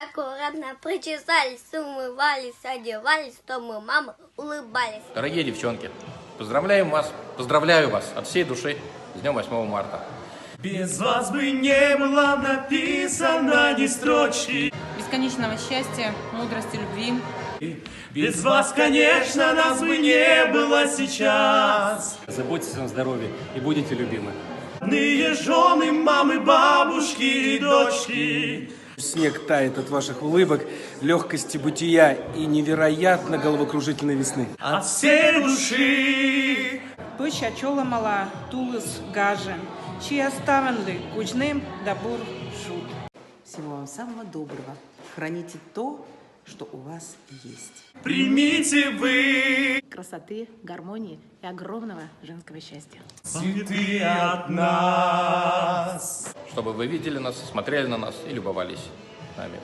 Аккуратно причесались, умывались, одевались, то мы мамы улыбались. Дорогие девчонки, поздравляю вас от всей души с днем 8 марта. Без вас бы не было написано ни строчки. Бесконечного счастья, мудрости, любви. Без вас, конечно, нас бы не было сейчас. Заботьтесь о здоровье и будете любимы. Родные жены, мамы, бабушки и дочки. Снег тает от ваших улыбок, легкости бытия и невероятно головокружительной весны. От всей души. Пуща чола тулыс гажен, чья ставенли кучным дабур шут. Всего вам самого доброго. Храните то, что у вас есть. Примите вы красоты, гармонии и огромного женского счастья. цветы от нас. Чтобы вы видели нас, смотрели на нас и любовались нами.